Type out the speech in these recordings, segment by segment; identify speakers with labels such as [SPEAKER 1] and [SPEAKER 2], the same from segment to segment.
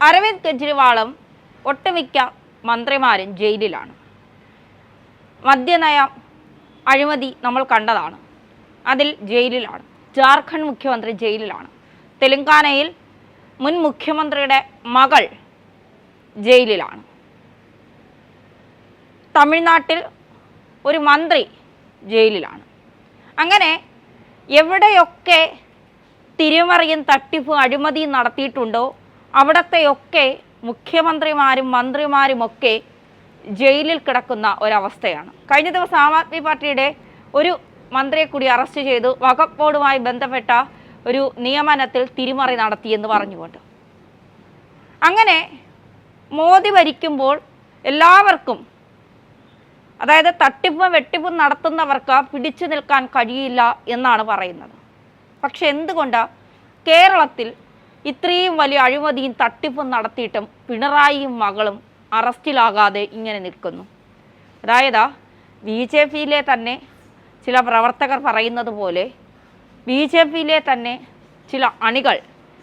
[SPEAKER 1] അരവിന്ദ് കെജ്രിവാളും ഒട്ടുമിക്ക മന്ത്രിമാരും ജയിലിലാണ്. മദ്യനയ അഴിമതി നമ്മൾ കണ്ടതാണ്, അതിൽ ജയിലിലാണ്. ജാർഖണ്ഡ് മുഖ്യമന്ത്രി ജയിലിലാണ്. തെലങ്കാനയിൽ മുൻ മുഖ്യമന്ത്രിയുടെ മകൾ ജയിലിലാണ്. തമിഴ്നാട്ടിൽ ഒരു മന്ത്രി ജയിലിലാണ്. അങ്ങനെ എവിടെയൊക്കെ തിരിമറിയും തട്ടിപ്പും അഴിമതിയും നടത്തിയിട്ടുണ്ടോ അവിടത്തെയൊക്കെ മുഖ്യമന്ത്രിമാരും മന്ത്രിമാരുമൊക്കെ ജയിലിൽ കിടക്കുന്ന ഒരവസ്ഥയാണ്. കഴിഞ്ഞ ദിവസം ആം ആദ്മി പാർട്ടിയുടെ ഒരു മന്ത്രിയെ കൂടി അറസ്റ്റ് ചെയ്തു, വഖഫ് ബോർഡുമായി ബന്ധപ്പെട്ട ഒരു നിയമനത്തിൽ തിരിമറി നടത്തിയെന്ന് പറഞ്ഞുകൊണ്ട്. അങ്ങനെ മോദി ഭരിക്കുമ്പോൾ എല്ലാവർക്കും, അതായത് തട്ടിപ്പും വെട്ടിപ്പും നടത്തുന്നവർക്ക് പിടിച്ചു നിൽക്കാൻ കഴിയില്ല എന്നാണ് പറയുന്നത്. പക്ഷെ എന്തുകൊണ്ടാണ് കേരളത്തിൽ ഇത്രയും വലിയ അഴിമതിയും തട്ടിപ്പും നടത്തിയിട്ടും പിണറായിയും മകളും അറസ്റ്റിലാകാതെ ഇങ്ങനെ നിൽക്കുന്നു? അതായത് ബി ജെ പിയിലെ തന്നെ ചില പ്രവർത്തകർ പറയുന്നത് പോലെ, ബി ജെ പിയിലെ തന്നെ ചില അണികൾ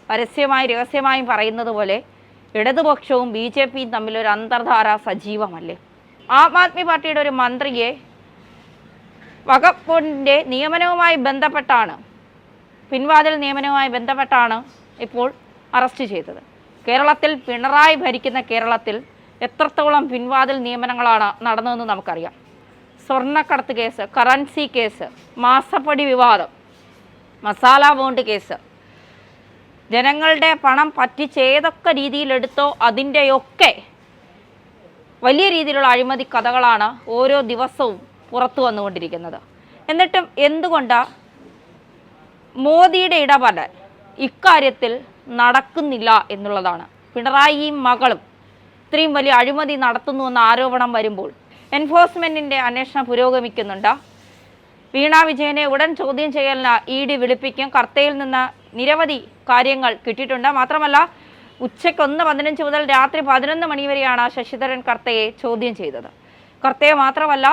[SPEAKER 1] പരസ്യമായി രഹസ്യമായും പറയുന്നത് പോലെ ഇടതുപക്ഷവും ബി ജെ പിയും തമ്മിലൊരു അന്തർധാര സജീവമല്ലേ? ആം ആദ്മി പാർട്ടിയുടെ ഒരു മന്ത്രിയെ വഖഫ് ബോർഡിൻ്റെ നിയമനവുമായി ബന്ധപ്പെട്ടാണ്, പിൻവാതിൽ നിയമനവുമായി ബന്ധപ്പെട്ടാണ് ഇപ്പോൾ അറസ്റ്റ് ചെയ്തത്. കേരളത്തിൽ പിണറായി ഭരിക്കുന്ന കേരളത്തിൽ എത്രത്തോളം പിൻവാതിൽ നിയമനങ്ങളാണ് നടന്നതെന്ന് നമുക്കറിയാം. സ്വർണ്ണക്കടത്ത് കേസ്, കറൻസി കേസ്, മാസപ്പടി വിവാദം, മസാല ബോണ്ട് കേസ്, ജനങ്ങളുടെ പണം പറ്റിച്ച് ഏതൊക്കെ രീതിയിലെടുത്തോ അതിൻ്റെയൊക്കെ വലിയ രീതിയിലുള്ള അഴിമതി കഥകളാണ് ഓരോ ദിവസവും പുറത്തു വന്നുകൊണ്ടിരിക്കുന്നത്. എന്നിട്ടും എന്തുകൊണ്ടാണ് മോദിയുടെ ഇടപെടൽ ഇക്കാര്യത്തിൽ നടക്കുന്നില്ല എന്നുള്ളതാണ്. പിണറായിയും മകളും ഇത്രയും വലിയ അഴിമതി നടത്തുന്നുവെന്ന ആരോപണം വരുമ്പോൾ എൻഫോഴ്സ്മെൻറ്റിൻ്റെ അന്വേഷണം പുരോഗമിക്കുന്നുണ്ട്. വീണ വിജയനെ ഉടൻ ചോദ്യം ചെയ്യലിന് ഇ.ഡി. വിളിപ്പിക്കും. കർത്തയിൽ നിന്ന് നിരവധി കാര്യങ്ങൾ കിട്ടിയിട്ടുണ്ട്. മാത്രമല്ല ഉച്ചയ്ക്ക് 1:15 മുതൽ രാത്രി 11 മണി വരെയാണ് ശശിധരൻ കർത്തയെ ചോദ്യം ചെയ്തത്. കർത്തയെ മാത്രമല്ല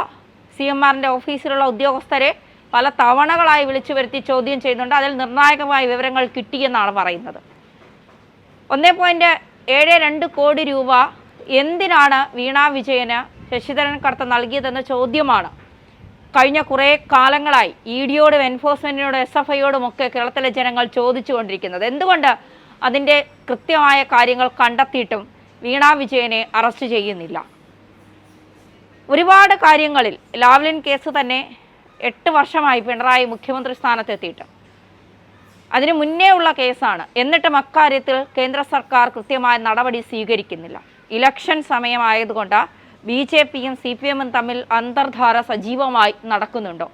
[SPEAKER 1] CMRൻ്റെ ഓഫീസിലുള്ള ഉദ്യോഗസ്ഥരെ പല തവണകളായി വിളിച്ചു വരുത്തി ചോദ്യം ചെയ്യുന്നുണ്ട്. അതിൽ നിർണായകമായ വിവരങ്ങൾ കിട്ടിയെന്നാണ് പറയുന്നത്. 1.72 കോടി രൂപ എന്തിനാണ് വീണ വിജയന് ശശിധരൻ കർത്ത നൽകിയതെന്ന ചോദ്യമാണ് കഴിഞ്ഞ കുറേ കാലങ്ങളായി ഇ.ഡിയോടും എൻഫോഴ്സ്മെൻറ്റിനോടും SFIയോടും ഒക്കെ കേരളത്തിലെ ജനങ്ങൾ ചോദിച്ചുകൊണ്ടിരിക്കുന്നത്. എന്തുകൊണ്ട് അതിൻ്റെ കൃത്യമായ കാര്യങ്ങൾ കണ്ടെത്തിയിട്ടും വീണ വിജയനെ അറസ്റ്റ് ചെയ്യുന്നില്ല? ഒരുപാട് കാര്യങ്ങളിൽ, ലാവ്ലിൻ കേസ് തന്നെ 8 വർഷമായി പിണറായി മുഖ്യമന്ത്രി സ്ഥാനത്തെത്തിയിട്ട്, അതിനു മുന്നേ ഉള്ള കേസാണ്. എന്നിട്ടും അക്കാര്യത്തിൽ കേന്ദ്ര സർക്കാർ കൃത്യമായ നടപടി സ്വീകരിക്കുന്നില്ല. ഇലക്ഷൻ സമയമായതുകൊണ്ട് BJPയും CPMും തമ്മിൽ അന്തർധാര സജീവമായി നടക്കുന്നുണ്ടോ?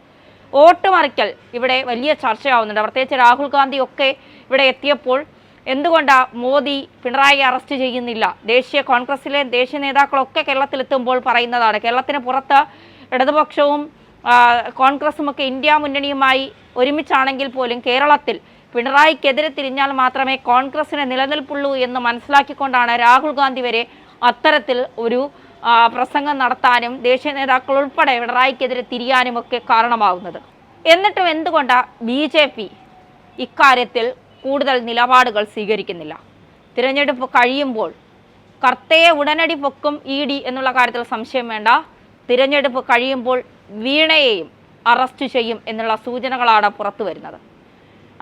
[SPEAKER 1] വോട്ട് മറിക്കൽ ഇവിടെ വലിയ ചർച്ചയാവുന്നുണ്ട്. പ്രത്യേകിച്ച് രാഹുൽ ഗാന്ധി ഒക്കെ ഇവിടെ എത്തിയപ്പോൾ എന്തുകൊണ്ടാണ് മോദി പിണറായി അറസ്റ്റ് ചെയ്യുന്നില്ല? ദേശീയ കോൺഗ്രസിലെ ദേശീയ നേതാക്കളൊക്കെ കേരളത്തിലെത്തുമ്പോൾ പറയുന്നതാണ്. കേരളത്തിന് പുറത്ത് ഇടതുപക്ഷവും കോൺഗ്രസുമൊക്കെ ഇന്ത്യ മുന്നണിയുമായി ഒരുമിച്ചാണെങ്കിൽ പോലും കേരളത്തിൽ പിണറായിക്കെതിരെ തിരിഞ്ഞാൽ മാത്രമേ കോൺഗ്രസിന് നിലനിൽപ്പുള്ളൂ എന്ന് മനസ്സിലാക്കിക്കൊണ്ടാണ് രാഹുൽ ഗാന്ധി വരെ അത്തരത്തിൽ ഒരു പ്രസംഗം നടത്താനും ദേശീയ നേതാക്കൾ ഉൾപ്പെടെ പിണറായിക്കെതിരെ തിരിയാനുമൊക്കെ കാരണമാകുന്നത്. എന്നിട്ടും എന്തുകൊണ്ടാണ് BJP ഇക്കാര്യത്തിൽ കൂടുതൽ നിലപാടുകൾ സ്വീകരിക്കുന്നില്ല? തിരഞ്ഞെടുപ്പ് കഴിയുമ്പോൾ കർത്തയെ ഉടനടി പൊക്കും ED എന്നുള്ള കാര്യത്തിൽ സംശയം വേണ്ട. തിരഞ്ഞെടുപ്പ് കഴിയുമ്പോൾ വീണയെയും അറസ്റ്റ് ചെയ്യും എന്നുള്ള സൂചനകളാണ് പുറത്തു വരുന്നത്.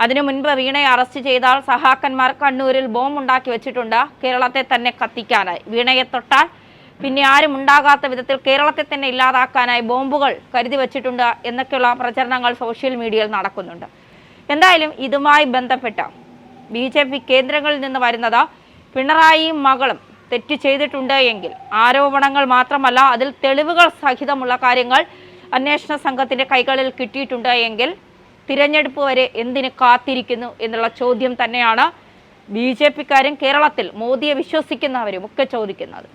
[SPEAKER 1] അതിനു മുൻപ് വീണയെ അറസ്റ്റ് ചെയ്താൽ സഹാക്കന്മാർ കണ്ണൂരിൽ ബോംബ് ഉണ്ടാക്കി വെച്ചിട്ടുണ്ട്, കേരളത്തെ തന്നെ കത്തിക്കാനായി. വീണയെ തൊട്ടാൽ പിന്നെ ആരും ഉണ്ടാകാത്ത വിധത്തിൽ കേരളത്തെ തന്നെ ഇല്ലാതാക്കാനായി ബോംബുകൾ കരുതി വച്ചിട്ടുണ്ട് എന്നൊക്കെയുള്ള പ്രചരണങ്ങൾ സോഷ്യൽ മീഡിയയിൽ നടക്കുന്നുണ്ട്. എന്തായാലും ഇതുമായി ബന്ധപ്പെട്ട BJP കേന്ദ്രങ്ങളിൽ നിന്ന് വരുന്നത് പിണറായിയും മകളും തെറ്റ് ചെയ്തിട്ടുണ്ട് എങ്കിൽ, ആരോപണങ്ങൾ മാത്രമല്ല അതിൽ തെളിവുകൾ സഹിതമുള്ള കാര്യങ്ങൾ അന്വേഷണ സംഘത്തിൻ്റെ കൈകളിൽ കിട്ടിയിട്ടുണ്ട് എങ്കിൽ തിരഞ്ഞെടുപ്പ് വരെ എന്തിന് കാത്തിരിക്കുന്നു എന്നുള്ള ചോദ്യം തന്നെയാണ് BJPക്കാരും കേരളത്തിൽ മോദിയെ വിശ്വസിക്കുന്നവരും ഒക്കെ ചോദിക്കുന്നത്.